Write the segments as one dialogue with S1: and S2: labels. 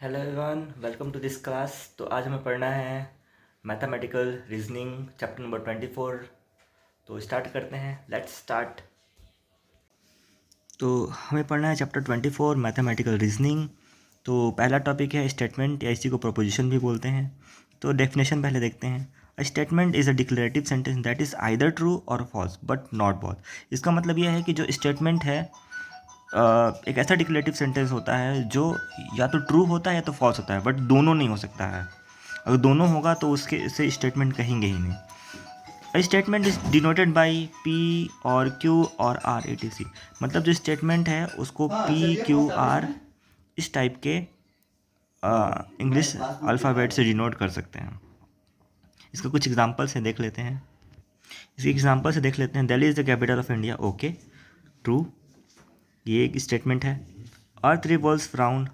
S1: Hello everyone, welcome to this class. तो आज हमें पढ़ना है मैथमेटिकल रीजनिंग चैप्टर नंबर 24। तो स्टार्ट करते हैं, लेट्स स्टार्ट। तो हमें पढ़ना है चैप्टर 24 मैथमेटिकल रीजनिंग। तो पहला टॉपिक है स्टेटमेंट, या इसी को प्रोपोजिशन भी बोलते हैं। तो डेफिनेशन पहले देखते हैं। A statement is a declarative sentence that is either true और फॉल्स बट नॉट बोथ। इसका मतलब यह है कि जो स्टेटमेंट है एक ऐसा डिक्लेरेटिव सेंटेंस होता है जो या तो ट्रू होता है या तो फॉल्स होता है, बट दोनों नहीं हो सकता है। अगर दोनों होगा तो उसके से स्टेटमेंट कहेंगे ही नहीं। Statement is denoted by P और क्यू और आर ए टी सी। मतलब जो स्टेटमेंट है उसको पी क्यू आर इस टाइप के इंग्लिश अल्फ़ाबेट से डिनोट कर सकते हैं। इसका कुछ एग्जांपल से देख लेते हैं। इसके एग्जांपल से देख लेते हैं। Delhi is the capital of India, okay true, ये एक स्टेटमेंट है। Earth revolves around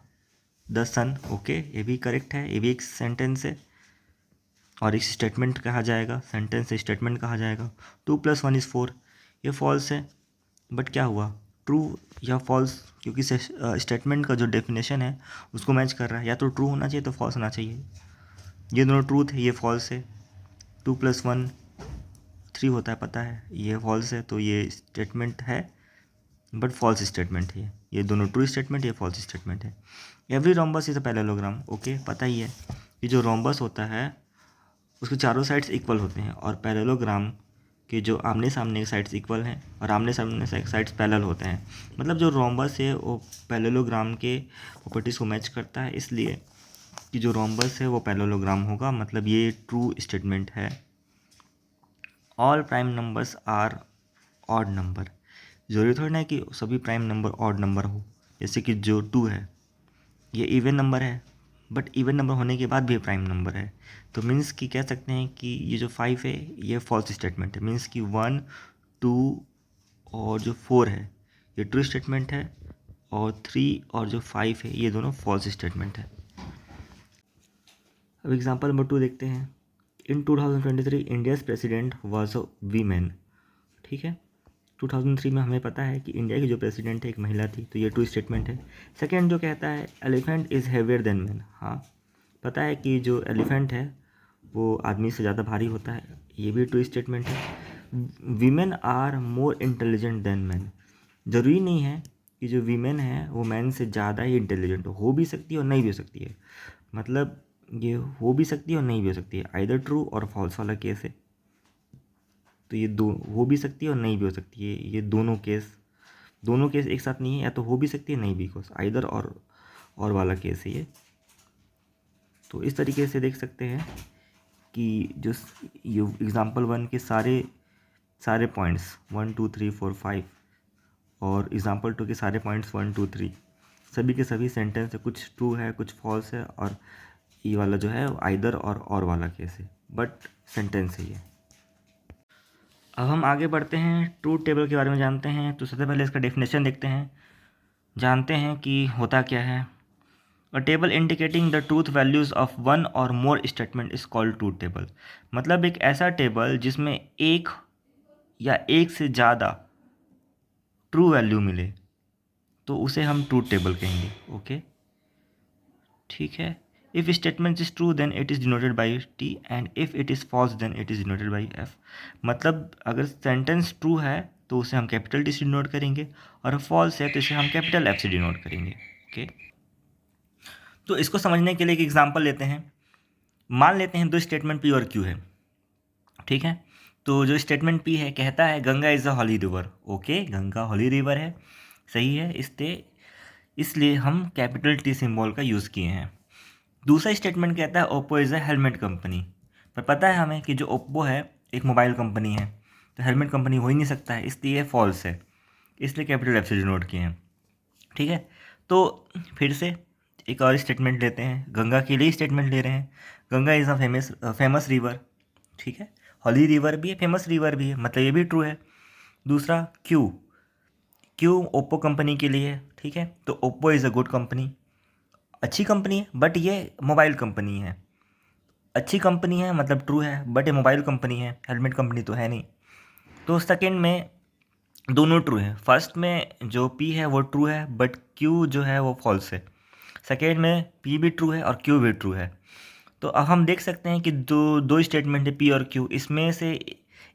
S1: the sun, okay ये भी करेक्ट है, ये भी एक सेंटेंस है और एक स्टेटमेंट कहा जाएगा, सेंटेंस से स्टेटमेंट कहा जाएगा। 2+1 इज़ 4, ये फॉल्स है, बट क्या हुआ, ट्रू या फॉल्स, क्योंकि स्टेटमेंट का जो डेफिनेशन है उसको मैच कर रहा है। या तो ट्रू होना चाहिए तो फॉल्स होना चाहिए। ये दोनों ट्रूथ है, ये फॉल्स है। 2+1 3 होता है पता है, ये फॉल्स है, तो ये स्टेटमेंट है बट फॉल्स स्टेटमेंट है। ये दोनों ट्रू स्टेटमेंट, ये फॉल्स स्टेटमेंट है। Every rhombus is a parallelogram, okay पता ही है कि जो रोम्बस होता है उसके चारों साइड्स इक्वल होते हैं और पैरेललोग्राम के जो आमने सामने के साइड्स इक्वल हैं और आमने सामने साइड्स पैरेलल होते हैं। मतलब जो रोम्बस है वो पैरेललोग्राम के प्रॉपर्टीज़ को मैच करता है, इसलिए कि जो रोम्बस है वो पैरेललोग्राम होगा। मतलब ये ट्रू स्टेटमेंट है। All prime numbers are odd number. ज़रूरी थोड़ी ना है कि सभी प्राइम नंबर ऑड नंबर हो। जैसे कि जो 2 है ये इवन नंबर है, बट इवन नंबर होने के बाद भी प्राइम नंबर है। तो मीन्स कि कह सकते हैं कि ये जो 5 है ये फॉल्स स्टेटमेंट है। मीन्स कि 1, 2 और जो 4 है ये ट्रू स्टेटमेंट है और 3 और जो 5 है ये दोनों फॉल्स स्टेटमेंट है। अब एग्जांपल नंबर 2 देखते हैं। इन 2023 India's president was a women, ठीक है। 2003 में हमें पता है कि इंडिया की जो प्रेसिडेंट है एक महिला थी, तो ये ट्रू स्टेटमेंट है। सेकेंड जो कहता है elephant is heavier than man, हाँ पता है कि जो एलिफेंट है वो आदमी से ज़्यादा भारी होता है, ये भी ट्रू स्टेटमेंट है। Women are more intelligent than man. ज़रूरी नहीं है कि जो वीमेन है वो मैन से ज़्यादा ही इंटेलिजेंट हो भी सकती है और नहीं भी हो सकती है। मतलब ये हो भी सकती है और नहीं भी हो सकती है, आइदर ट्रू और फॉल्स वाला केस है। तो ये दो हो भी सकती है और नहीं भी हो सकती है, ये दोनों केस एक साथ नहीं है, या तो हो भी सकती है नहीं भी, कोस आइदर और वाला केस है ये। तो इस तरीके से देख सकते हैं कि जो ये एग्ज़ाम्पल 1 के सारे सारे पॉइंट्स 1 2 3 4 5 और एग्ज़ाम्पल 2 के सारे पॉइंट्स 1 2 3 सभी के सभी सेंटेंस है, कुछ ट्रू है कुछ फॉल्स है, और ये वाला जो है आइदर और वाला केस है, बट सेंटेंस है ये। अब हम आगे बढ़ते हैं, ट्रूथ टेबल के बारे में जानते हैं। तो सबसे पहले इसका डेफिनेशन देखते हैं, जानते हैं कि होता क्या है। A table indicating the truth values of one or more statement is called truth table. मतलब एक ऐसा टेबल जिसमें एक या एक से ज़्यादा ट्रू वैल्यू मिले तो उसे हम ट्रूथ टेबल कहेंगे, ओके ठीक है। If statement is true then it is denoted by T and if it is false then it is denoted by F. मतलब अगर सेंटेंस ट्रू है तो उसे हम कैपिटल टी से डिनोट करेंगे, और फॉल्स है तो इसे हम कैपिटल एफ से डिनोट करेंगे, ओके। तो इसको समझने के लिए एक एग्जांपल लेते हैं। मान लेते हैं दो स्टेटमेंट पी और क्यू है, ठीक है। तो जो स्टेटमेंट पी है कहता है Ganga is a holy river, okay Ganga holy river है, सही है, इसलिए हम कैपिटल टी सिंबल का यूज़ किए हैं। दूसरा स्टेटमेंट कहता है Oppo is a helmet company, पर पता है हमें कि जो ओप्पो है एक मोबाइल कंपनी है, तो हेलमेट कंपनी हो ही नहीं सकता है, इसलिए फॉल्स है, इसलिए कैपिटल एफ से डिनोट किए हैं, ठीक है। तो फिर से एक और स्टेटमेंट लेते हैं, गंगा के लिए स्टेटमेंट ले रहे हैं। Ganga is a famous river, ठीक है, हॉली रिवर भी है फेमस रिवर भी है, मतलब ये भी ट्रू है। दूसरा क्यू, क्यू ओप्पो कंपनी के लिए है, ठीक है, तो Oppo is a good company, अच्छी कंपनी है, बट ये मोबाइल कंपनी है। अच्छी कंपनी है मतलब ट्रू है, बट ये मोबाइल कंपनी है, हेलमेट कंपनी तो है नहीं। तो सेकंड में दोनों ट्रू है। फर्स्ट में जो पी है वो ट्रू है बट क्यू जो है वो फॉल्स है। सेकेंड में पी भी ट्रू है और क्यू भी ट्रू है। तो अब हम देख सकते हैं कि दो दो स्टेटमेंट है पी और क्यू, इसमें से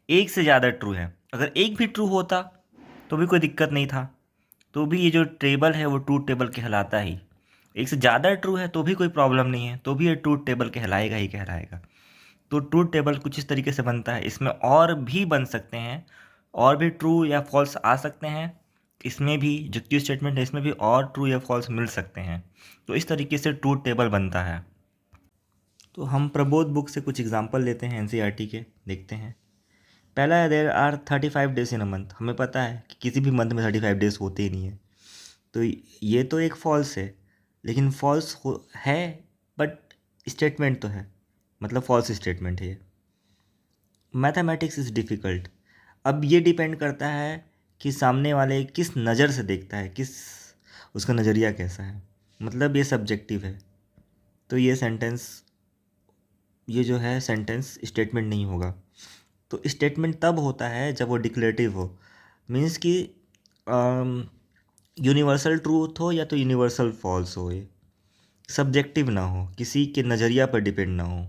S1: एक से ज़्यादा ट्रू है। अगर एक भी ट्रू होता तो भी कोई दिक्कत नहीं था, तो भी ये जो टेबल है वो ट्रूथ टेबल कहलाता ही। एक से ज़्यादा ट्रू है तो भी कोई प्रॉब्लम नहीं है, तो भी ये ट्रूथ टेबल कहलाएगा ही कहलाएगा। तो ट्रूथ टेबल कुछ इस तरीके से बनता है। इसमें और भी बन सकते हैं, और भी ट्रू या फॉल्स आ सकते हैं। इसमें भी जो क्यू स्टेटमेंट है इसमें भी और ट्रू या फॉल्स मिल सकते हैं। तो इस तरीके से ट्रूथ टेबल बनता है। तो हम प्रबोध बुक से कुछ एग्जांपल लेते हैं एनसीईआरटी के, देखते हैं। पहला है there are 35 days in a month. हमें पता है कि किसी भी मंथ में 35 डेज होते ही नहीं है, तो ये तो एक फॉल्स है। लेकिन फॉल्स है बट स्टेटमेंट तो है, मतलब फॉल्स स्टेटमेंट है ये। Mathematics is difficult. अब ये डिपेंड करता है कि सामने वाले किस नज़र से देखता है, किस उसका नज़रिया कैसा है, मतलब ये सब्जेक्टिव है। तो ये जो है सेंटेंस स्टेटमेंट नहीं होगा। तो स्टेटमेंट तब होता है जब वो डिक्लेरेटिव हो, मीन्स कि यूनिवर्सल ट्रूथ हो या तो यूनिवर्सल फॉल्स हो, ये सब्जेक्टिव ना हो, किसी के नज़रिया पर डिपेंड ना हो।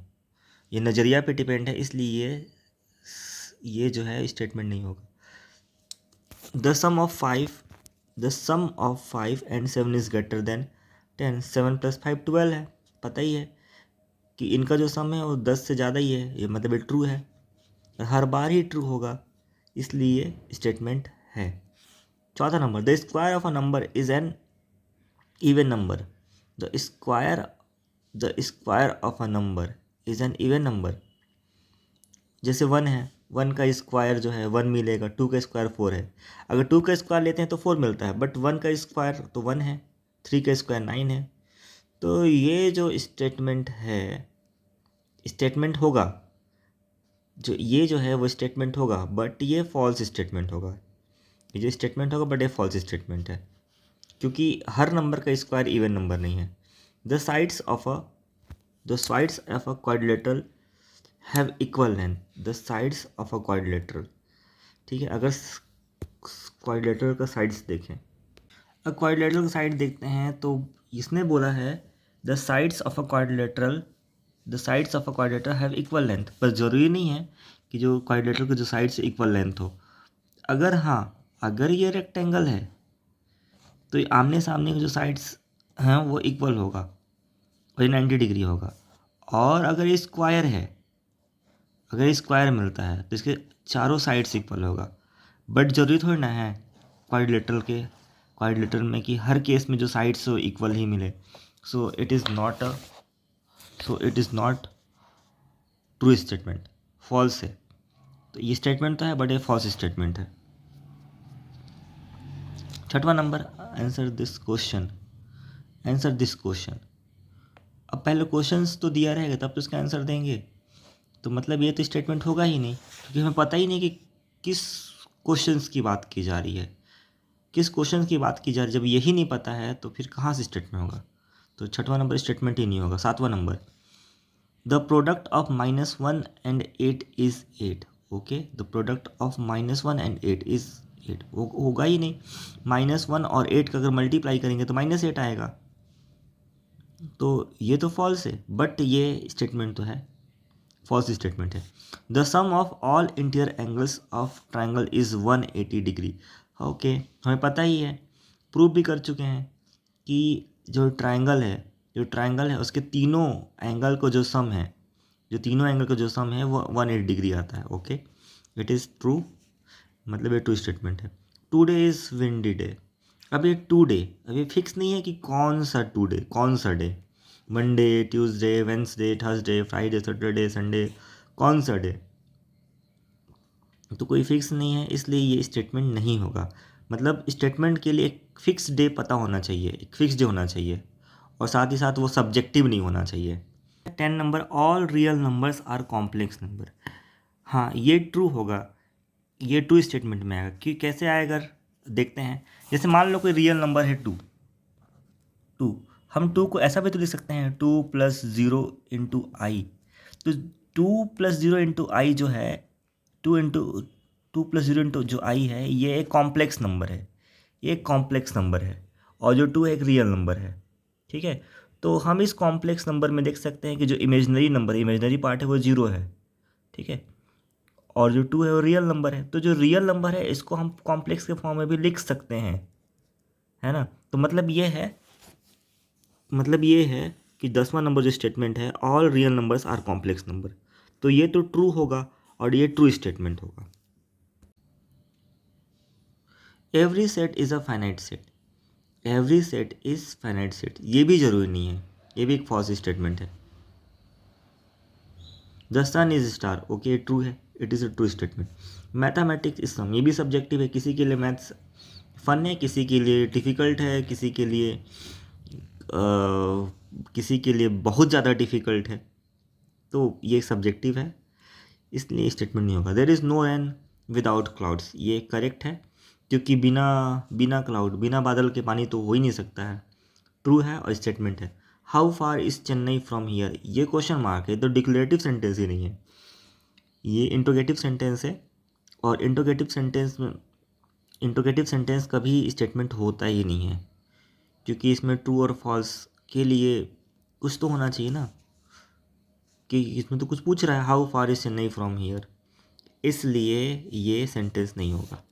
S1: ये नज़रिया पे डिपेंड है, इसलिए ये जो है स्टेटमेंट नहीं होगा। The sum of 5 and 7 is greater than 10। 7 + 5 12 है। पता ही है कि इनका जो सम है वो 10 से ज़्यादा ही है, ये मतलब ये ट्रू है, हर बार ही ट्रू होगा, इसलिए स्टेटमेंट है। चौथा number, the square of a number is an even number. The square of a number is an even number. जैसे 1 है, 1 का स्क्वायर जो है 1 मिलेगा, 2 का स्क्वायर 4 है। अगर 2 का स्क्वायर लेते हैं तो 4 मिलता है, बट 1 का स्क्वायर तो 1 है, 3 का स्क्वायर 9 है। तो ये जो स्टेटमेंट है, स्टेटमेंट होगा, जो है वो स्टेटमेंट होगा, बट ये फॉल्स स्टेटमेंट होगा। ये जो स्टेटमेंट होगा बट ये फॉल्स स्टेटमेंट है, क्योंकि हर नंबर का स्क्वायर इवन नंबर नहीं है। The sides of a quadrilateral have equal length. The sides of a quadrilateral, ठीक है। अगर क्वाड्रिलेटरल का साइड्स देखें, अगर क्वाड्रिलेटरल का साइड देखते हैं तो इसने बोला है the sides of a quadrilateral have equal length. पर ज़रूरी नहीं है कि जो क्वाड्रिलेटरल के जो साइड्स इक्वल लेंथ हो। अगर ये रेक्टेंगल है तो ये आमने सामने के जो साइड्स हैं वो इक्वल होगा और ये 90 डिग्री होगा। और अगर ये स्क्वायर है, अगर स्क्वायर मिलता है तो इसके चारों साइड्स इक्वल होगा। बट ज़रूरी थोड़ी ना है क्वाड्रिलेटरल में कि हर केस में जो साइड्स हो इक्वल ही मिले। So it is not true statement, false है। तो ये स्टेटमेंट तो है बट ये फॉल्स स्टेटमेंट है। छठवां नंबर, आंसर दिस क्वेश्चन। अब पहले क्वेश्चंस तो दिया रहेगा तब तो इसका आंसर देंगे, तो मतलब ये तो स्टेटमेंट होगा ही नहीं, क्योंकि हमें पता ही नहीं कि किस क्वेश्चंस की बात की जा रही है, किस क्वेश्चन की बात की जा रही है। जब यही नहीं पता है तो फिर कहाँ से स्टेटमेंट होगा। तो छठवां नंबर स्टेटमेंट ही नहीं होगा। सातवां number, the product of -1 and 8 is 8। Okay, the product of -1 and 8 is 8 होगा ही नहीं। -1 और 8 का अगर मल्टीप्लाई करेंगे तो -8 आएगा, तो ये तो फॉल्स है। बट ये स्टेटमेंट तो है, फॉल्स स्टेटमेंट है। The sum of all interior angles of triangle is 180 degree. Okay, हमें पता ही है, प्रूव भी कर चुके हैं कि जो ट्राइंगल है उसके तीनों एंगल को जो सम है, वो 180 डिग्री आता है। ओके, इट इज़ ट्रू, मतलब ये ट्रू स्टेटमेंट है। Today is windy day. अब ये फिक्स नहीं है कि कौन सा day, Monday, Tuesday, Wednesday, Thursday, Friday, Saturday, Sunday, कौन सा डे, तो कोई फिक्स नहीं है, इसलिए ये स्टेटमेंट नहीं होगा। मतलब स्टेटमेंट के लिए एक फिक्स डे पता होना चाहिए, एक फिक्स डे होना चाहिए, और साथ ही साथ वो सब्जेक्टिव नहीं होना चाहिए। 10 number, all real numbers are complex number. हाँ, ये ट्रू होगा, ये ट्रू स्टेटमेंट में आएगा। कि कैसे आएगा देखते हैं। जैसे मान लो कोई रियल नंबर है 2, हम 2 को ऐसा भी तो लिख सकते हैं 2 + 0 × i। तो 2 + 0 × i जो है, 2 + 0 जो i है, ये एक कॉम्प्लेक्स नंबर है, और जो 2 एक रियल नंबर है। ठीक है। तो हम इस कॉम्प्लेक्स नंबर में देख सकते हैं कि जो इमेजिनरी नंबर है, इमेजिनरी पार्ट है वो 0 है, ठीक है, और जो 2 है वो रियल नंबर है। तो जो रियल नंबर है इसको हम कॉम्प्लेक्स के फॉर्म में भी लिख सकते हैं, है ना। तो मतलब ये है कि 10वां नंबर जो स्टेटमेंट है, all real numbers are complex number, तो ये तो ट्रू होगा और ये ट्रू स्टेटमेंट होगा। Every set is a finite set, every set is finite set, ये भी ज़रूरी नहीं है, ये भी एक फॉल्स स्टेटमेंट है। The sun is star, okay true है, it is a true statement. Mathematics is some, ये भी सब्जेक्टिव है, किसी के लिए मैथ्स फन है, किसी के लिए डिफ़िकल्ट है, किसी के लिए बहुत ज़्यादा डिफ़िकल्ट है, तो ये सब्जेक्टिव है, इसलिए स्टेटमेंट नहीं होगा। There is no rain without clouds, ये करेक्ट है, क्योंकि बिना बिना क्लाउड, बिना बादल के पानी तो हो ही नहीं सकता है, ट्रू है और स्टेटमेंट है। How far is Chennai from here, ये क्वेश्चन मार्क है, तो डिक्लेरेटिव सेंटेंस ही नहीं है, ये इंट्रोगेटिव सेंटेंस है, और इंट्रोगेटिव सेंटेंस कभी स्टेटमेंट होता ही नहीं है, क्योंकि इसमें ट्रू और फॉल्स के लिए कुछ तो होना चाहिए ना, कि इसमें तो कुछ पूछ रहा है, how far is Chennai from here, इसलिए ये सेंटेंस नहीं होगा।